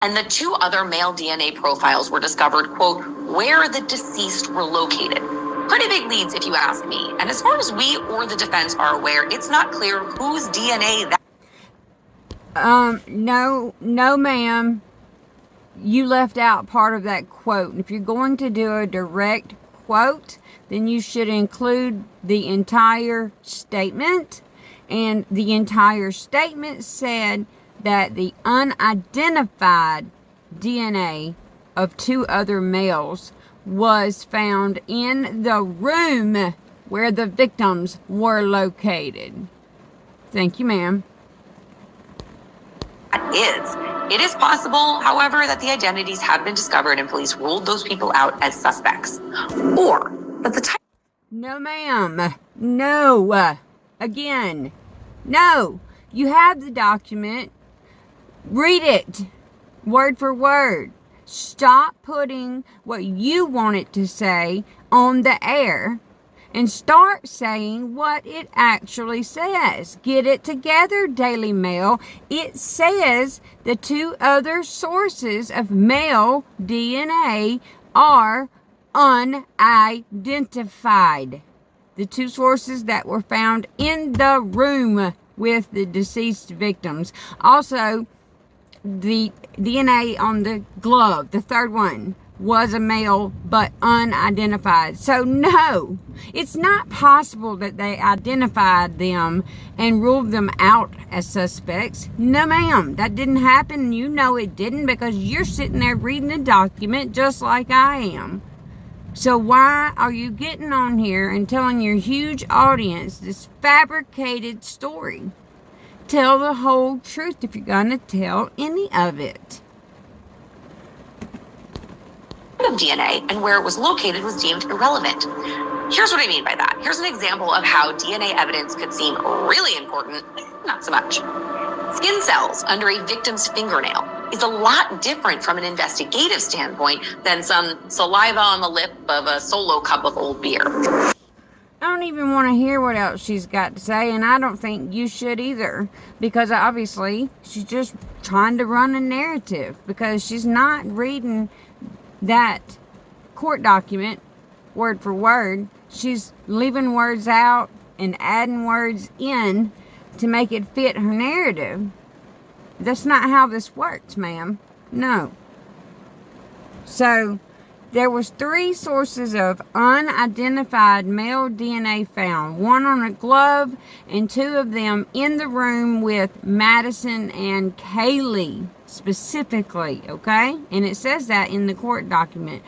And the two other male DNA profiles were discovered, quote, where the deceased were located. Pretty big leads, if you ask me. And as far as we or the defense are aware, it's not clear whose DNA that... No, ma'am. You left out part of that quote. If you're going to do a direct quote, then you should include the entire statement. And the entire statement said that the unidentified DNA of two other males was found in the room where the victims were located. Thank you, ma'am. It is possible, however, that the identities have been discovered and police ruled those people out as suspects. Or that the type... No, ma'am. No. Again. No. You have the document. Read it. Word for word. Stop putting what you want it to say on the air and start saying what it actually says. Get it together, Daily Mail. It says the two other sources of male DNA are unidentified. The two sources that were found in the room with the deceased victims. Also, the DNA on the glove, the third one, was a male but unidentified. So no, it's not possible that they identified them and ruled them out as suspects. No, ma'am, that didn't happen. You know it didn't, because you're sitting there reading the document just like I am. So why are you getting on here and telling your huge audience this fabricated story? Tell the whole truth if you're going to tell any of it. Of DNA and where it was located was deemed irrelevant. Here's what I mean by that. Here's an example of how DNA evidence could seem really important, not so much. Skin cells under a victim's fingernail is a lot different from an investigative standpoint than some saliva on the lip of a solo cup of old beer. I don't even want to hear what else she's got to say, and I don't think you should either, because obviously she's just trying to run a narrative, because she's not reading that court document word for word. She's leaving words out and adding words in to make it fit her narrative. That's not how this works, ma'am. No. So there was 3 sources of unidentified male DNA found. 1 on a glove and 2 of them in the room with Madison and Kaylee specifically, okay? And it says that in the court document.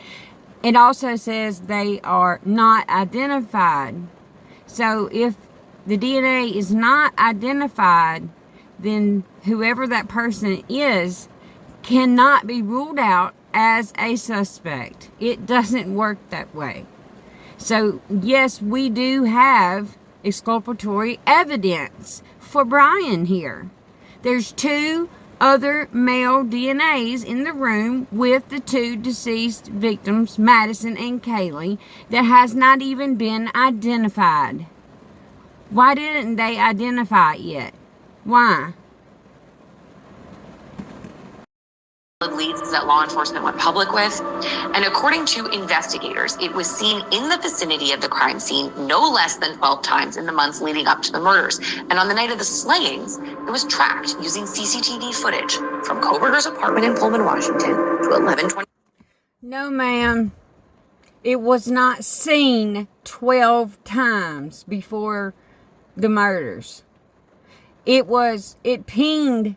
It also says they are not identified. So if the DNA is not identified, then whoever that person is cannot be ruled out as a suspect. It doesn't work that way. So yes, we do have exculpatory evidence for Bryan here. There's 2 other male DNAs in the room with the 2 deceased victims, Madison and Kaylee, that has not even been identified. Why didn't they identify it yet? Why? Leads that law enforcement went public with, and according to investigators, it was seen in the vicinity of the crime scene no less than 12 times in the months leading up to the murders. And on the night of the slayings, it was tracked using CCTV footage from Kohberger's apartment in Pullman, Washington to 11:20. No, ma'am. It was not seen 12 times before the murders. It pinged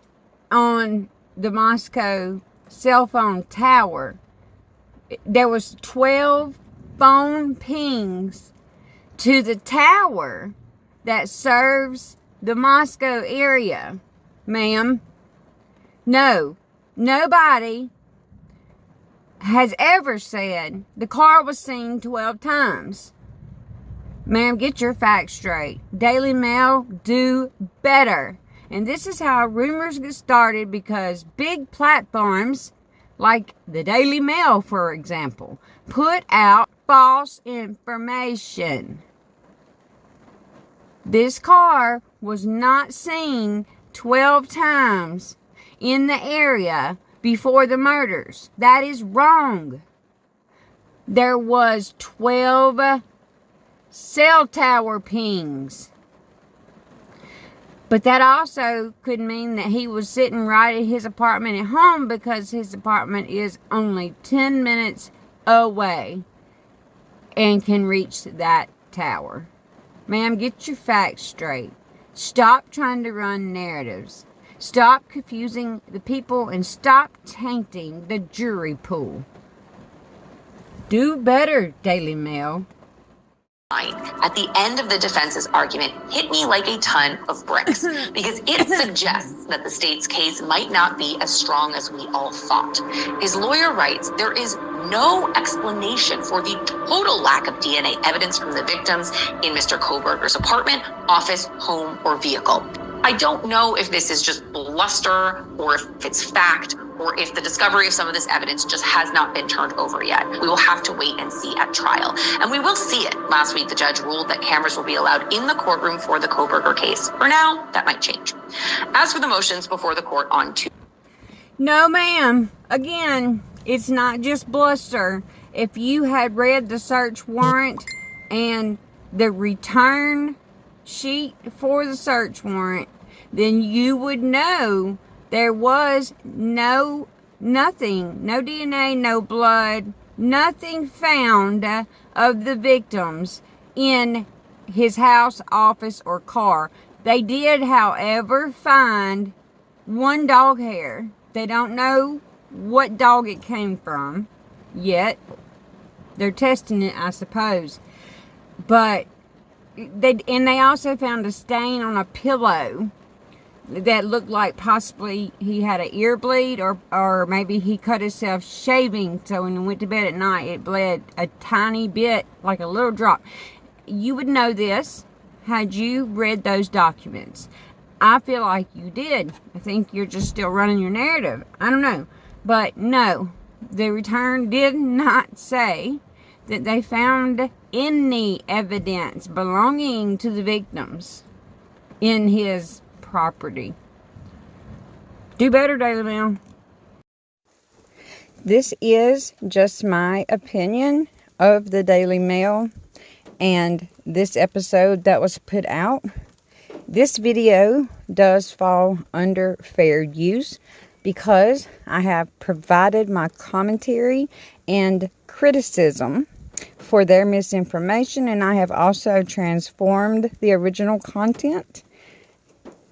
on the Moscow cell phone tower. There was 12 phone pings to the tower that serves the Moscow area, ma'am. No, nobody has ever said the car was seen 12 times. Ma'am, get your facts straight. Daily Mail, do better. And this is how rumors get started, because big platforms like the Daily Mail, for example, put out false information. This car was not seen 12 times in the area before the murders. That is wrong. There was 12 cell tower pings. But that also could mean that he was sitting right at his apartment at home, because his apartment is only 10 minutes away and can reach that tower. Ma'am, get your facts straight. Stop trying to run narratives. Stop confusing the people and stop tainting the jury pool. Do better, Daily Mail. At the end of the defense's argument hit me like a ton of bricks, because it suggests that the state's case might not be as strong as we all thought. His lawyer writes there is no explanation for the total lack of DNA evidence from the victims in Mr. Kohberger's apartment, office, home, or vehicle. I don't know if this is just bluster, or if it's fact, or if the discovery of some of this evidence just has not been turned over yet. We will have to wait and see at trial. And we will see it. Last week, the judge ruled that cameras will be allowed in the courtroom for the Kohberger case. For now, that might change. As for the motions before the court on Tuesday. No, ma'am. Again, it's not just bluster. If you had read the search warrant and the return sheet for the search warrant, then you would know there was nothing, no DNA, no blood, nothing found of the victims in his house, office, or car. They did, however, find one dog hair. They don't know what dog it came from yet. They're testing it, I suppose. But they also found a stain on a pillow that looked like possibly he had an ear bleed, or maybe he cut himself shaving, so when he went to bed at night it bled a tiny bit, like a little drop. You would know this had you read those documents. I feel like you did. I think you're just still running your narrative. I don't know. But no, the return did not say that they found any evidence belonging to the victims in his property. Do better, Daily Mail. This is just my opinion of the Daily Mail and this episode that was put out. This video does fall under fair use because I have provided my commentary and criticism for their misinformation, and I have also transformed the original content.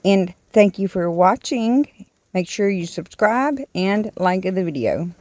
And thank you for watching. Make sure you subscribe and like the video.